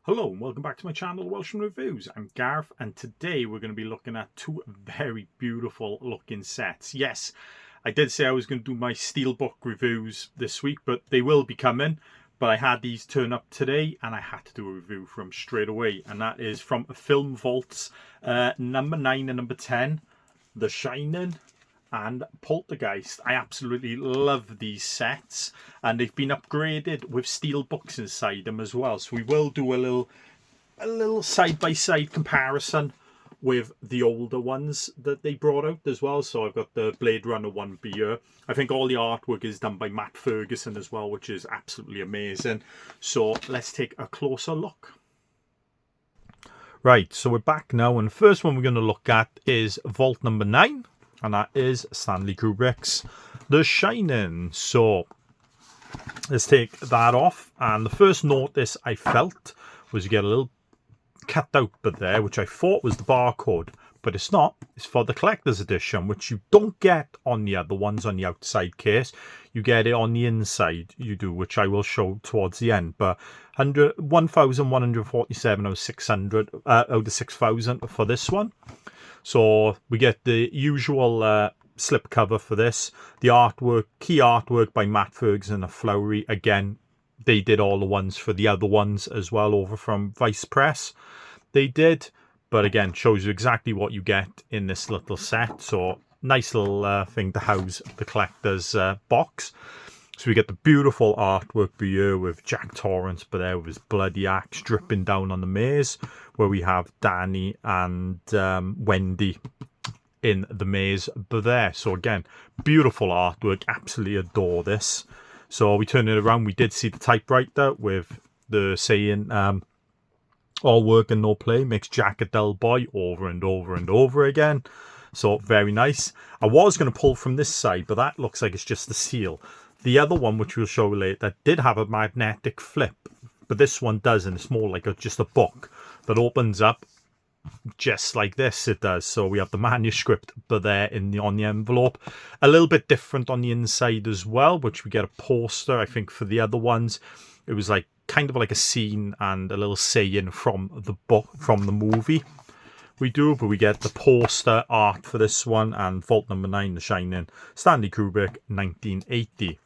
Hello and welcome back to my channel, Welshman Reviews. I'm Gareth and today we're going to be looking at two very beautiful looking sets. Yes, I did say I was going to do my Steelbook reviews this week, but they will be coming. But I had these turn up today and I had to do a review for them straight away. And that is from Film Vaults, number 9 and number 10, The Shining and Poltergeist. I absolutely love these sets and they've been upgraded with steel books inside them as well, so we will do a little side-by-side comparison with the older ones that they brought out as well. So I've got the Blade Runner one here. I think all the artwork is done by Matt Ferguson as well, which is absolutely amazing. So let's take a closer look. Right, so we're back now, and the first one we're going to look at is Vault number 9. And that is Stanley Kubrick's The Shining. So let's take that off. And the first notice I felt was you get a little cut out bit there, which I thought was the barcode, but it's not. It's for the collector's edition, which you don't get on the other ones on the outside case. You get it on the inside, you do, which I will show towards the end. But 1,147 out of 600 out of 6,000 for this one. So we get the usual slip cover for this. The artwork, key artwork by Matt Ferguson, a flowery. Again, they did all the ones for the other ones as well over from Vice Press. They did, but again, shows you exactly what you get in this little set. So nice little thing to house the collector's box. So we get the beautiful artwork here with Jack Torrance, but there with his bloody axe dripping down on the maze, where we have Danny and Wendy in the maze but there. So again, beautiful artwork, absolutely adore this. So we turn it around, we did see the typewriter with the saying, all work and no play makes Jack a dull boy, over and over and over again. So very nice. I was going to pull from this side, but that looks like it's just the seal. The other one, which we'll show later, did have a magnetic flip, but this one doesn't. It's more like just a book that opens up just like this. It does. So we have the manuscript, but there on the envelope. A little bit different on the inside as well, which we get a poster. I think for the other ones, it was like kind of like a scene and a little saying from the book, from the movie. We do, but we get the poster art for this one and Vault number 9, The Shining, Stanley Kubrick, 1980.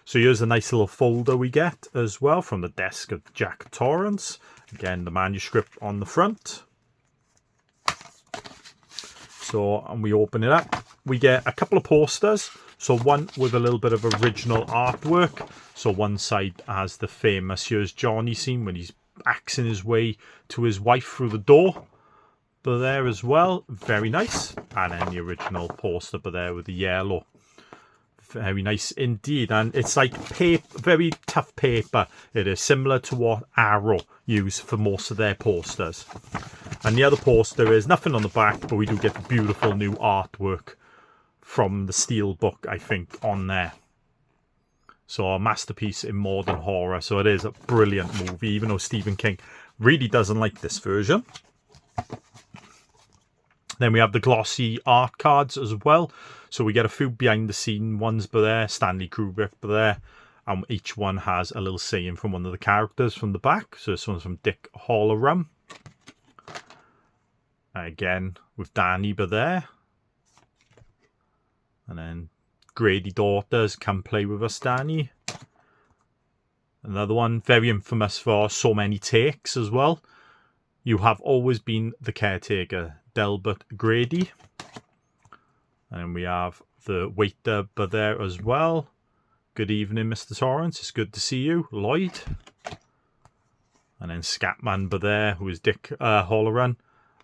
So here's a nice little folder we get as well from the desk of Jack Torrance. Again, the manuscript on the front. So, and we open it up. We get a couple of posters. So one with a little bit of original artwork. So one side has the famous Here's Johnny scene when he's axing his way to his wife through the door. But there as well, very nice. And then the original poster, but there with the yellow. Very nice indeed, and it's like paper, very tough paper. It is similar to what Arrow use for most of their posters. And the other poster is nothing on the back, but we do get the beautiful new artwork from the Steelbook, I think, on there. So a masterpiece in modern horror. So it is a brilliant movie, even though Stephen King really doesn't like this version. Then we have the glossy art cards as well. So we get a few behind the scene ones, but there, Stanley Kubrick, but there. And each one has a little saying from one of the characters from the back. So this one's from Dick Halloran. Again, with Danny, but there. And then Grady Daughters, Come Play With Us, Danny. Another one, very infamous for so many takes as well. You Have Always Been the Caretaker, Delbert Grady. And we have the waiter but there as well. Good evening, Mr. Torrance. It's good to see you, Lloyd. And then Scatman but there, who is Dick Halloran.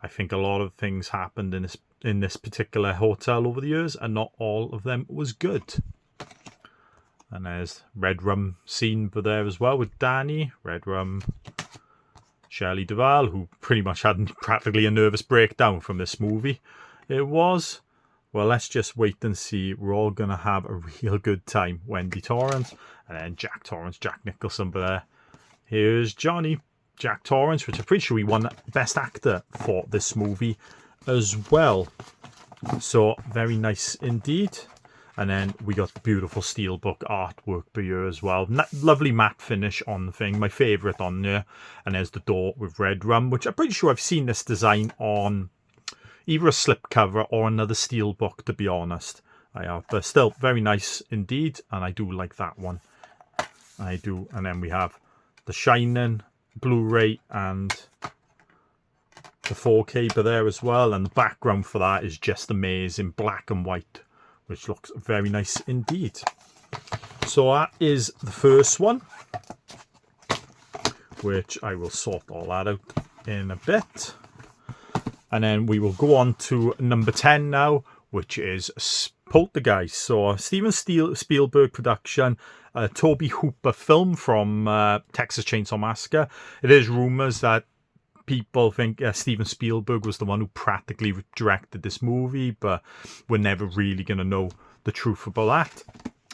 I think a lot of things happened in this particular hotel over the years, and not all of them was good. And there's Red Rum scene but there as well with Danny, Red Rum. Shelley Duvall, who pretty much had practically a nervous breakdown from this movie. It was. Well, let's just wait and see. We're all going to have a real good time. Wendy Torrance, and then Jack Torrance, Jack Nicholson, but there. Here's Johnny, Jack Torrance, which I'm pretty sure he won Best Actor for this movie as well. So, very nice indeed. And then we got the beautiful steelbook artwork by here as well. Lovely matte finish on the thing. My favourite on there. And there's the door with red rum, which I'm pretty sure I've seen this design on either a slipcover or another steelbook, to be honest. I have. But still, very nice indeed. And I do like that one. I do. And then we have the Shining Blu-ray and the 4K by there as well. And the background for that is just amazing. Black and white, which looks very nice indeed. So that is the first one, which I will sort all that out in a bit. And then we will go on to number 10 now, which is Poltergeist. So Steven Spielberg production, Toby Hooper film from Texas Chainsaw Massacre. It is rumours that people think Steven Spielberg was the one who practically directed this movie, but we're never really going to know the truth about that.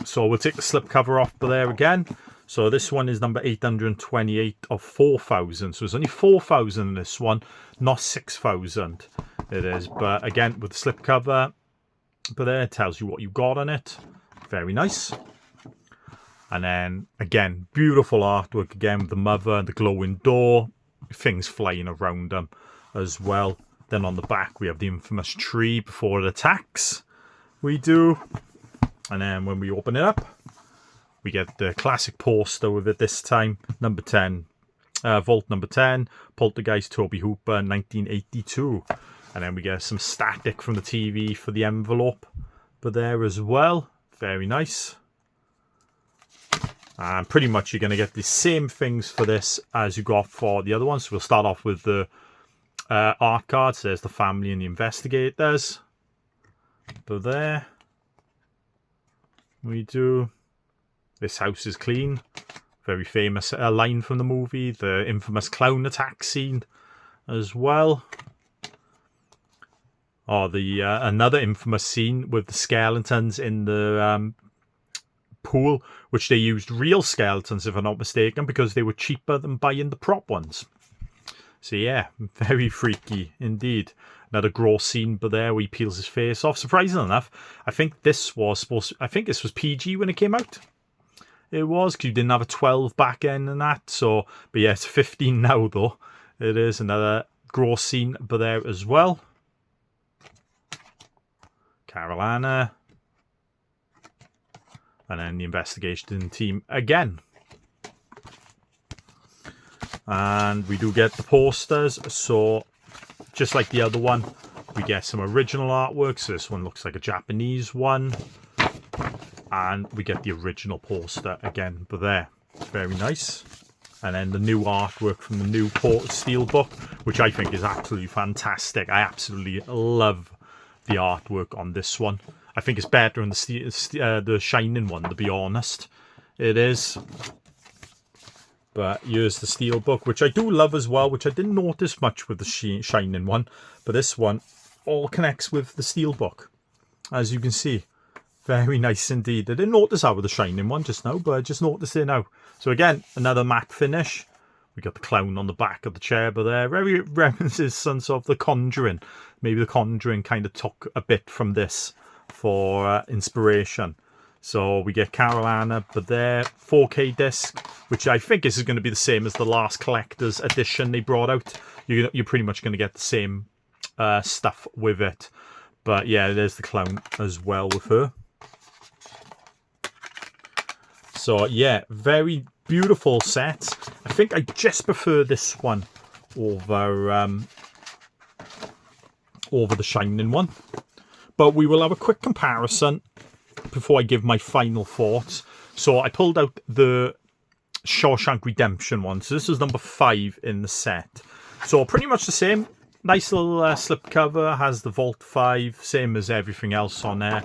So we'll take the slipcover off there again. So this one is number 828 of 4,000. So there's only 4,000 in this one, not 6,000 it is. But again, with the slipcover, but there it tells you what you got on it. Very nice. And then again, beautiful artwork again with the mother and the glowing door. Things flying around them as well. Then on the back we have the infamous tree before it attacks. We do. And then when we open it up, we get the classic poster with it this time. Number 10. Vault number 10. Poltergeist, Toby Hooper, 1982. And then we get some static from the TV for the envelope. But there as well. Very nice. And pretty much you're going to get the same things for this as you got for the other ones. So we'll start off with the art cards. There's the family and the investigators. But there we do. This house is clean. Very famous line from the movie. The infamous clown attack scene as well. Or the another infamous scene with the skeletons in the pool, which they used real skeletons, if I'm not mistaken, because they were cheaper than buying the prop ones. So yeah, very freaky indeed. Another gross scene, but there where he peels his face off. Surprisingly enough, I think this was PG when it came out. It was, because you didn't have a 12 back end and that. So, but yeah, it's 15 now though. It is another gross scene, but there as well. Carolina. And then the investigation team again. And we do get the posters. So, just like the other one, we get some original artwork. So this one looks like a Japanese one. And we get the original poster again, but there. Very nice. And then the new artwork from the new Steelbook, which I think is absolutely fantastic. I absolutely love the artwork on this one. I think it's better than the Shining one, to be honest. It is. But here's the Steelbook, which I do love as well, which I didn't notice much with the Shining one. But this one all connects with the Steelbook, as you can see. Very nice indeed. I didn't notice that with the Shining one just now, but I just noticed it now. So again, another matte finish. We got the clown on the back of the chair, but there, very reminiscent of The Conjuring. Maybe The Conjuring kind of took a bit from this for inspiration. So we get Carolina, but there, 4K disc, which I think is going to be the same as the last collector's edition they brought out. You're pretty much going to get the same stuff with it. But yeah, there's the clown as well with her. So yeah, very beautiful sets. I think I just prefer this one over the Shining one. But we will have a quick comparison before I give my final thoughts. So I pulled out the Shawshank Redemption one. So this is number 5 in the set. So pretty much the same. Nice little slipcover. Has the Vault 5. Same as everything else on there.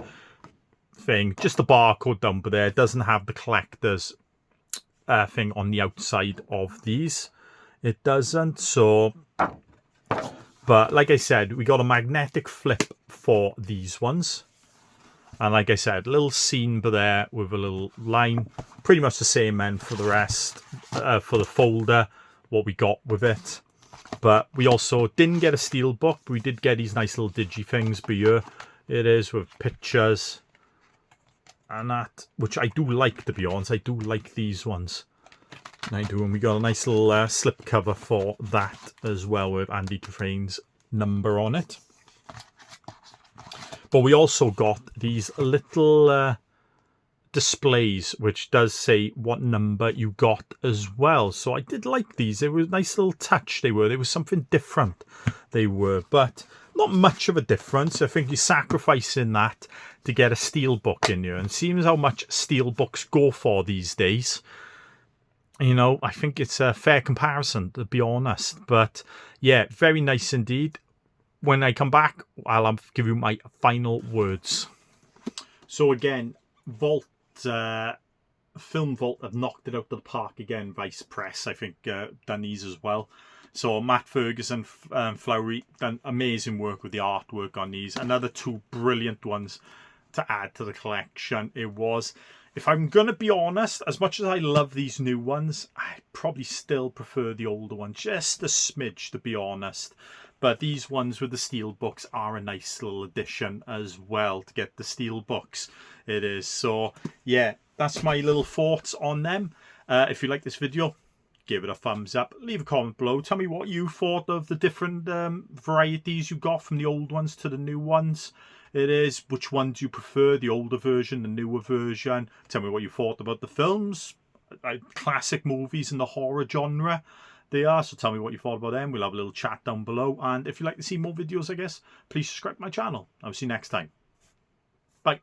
Thing. Just the barcode down there. It doesn't have the collector's thing on the outside of these. It doesn't. So... But like I said, we got a magnetic flip for these ones. And like I said, little scene there with a little line. Pretty much the same end for the rest. For the folder, what we got with it. But we also didn't get a steelbook. But we did get these nice little digi things. But here it is with pictures and that, which I do like, to be honest. I do like these ones. I do, and we got a nice little slip cover for that as well with Andy Dufresne's number on it. But we also got these little displays which does say what number you got as well. So I did like these. They were a nice little touch. They were something different. They were, but not much of a difference. I think you're sacrificing that to get a steel book in here, and it seems how much steel books go for these days. You know, I think it's a fair comparison, to be honest. But yeah, very nice indeed. When I come back, I'll give you my final words. So again, Film Vault have knocked it out of the park again. Vice Press, I think, done these as well. So Matt Ferguson, Flowery, done amazing work with the artwork on these. Another two brilliant ones to add to the collection. It was, if I'm going to be honest, as much as I love these new ones, I probably still prefer the older ones, just a smidge, to be honest. But these ones with the steel books are a nice little addition as well to get the steel books. It is. So yeah, that's my little thoughts on them. If you like this video, give it a thumbs up. Leave a comment below. Tell me what you thought of the different varieties you got from the old ones to the new ones. It is. Which one do you prefer? The older version, the newer version? Tell me what you thought about the films. Classic movies in the horror genre. They are, so tell me what you thought about them. We'll have a little chat down below. And if you'd like to see more videos, I guess, please subscribe to my channel. I'll see you next time. Bye.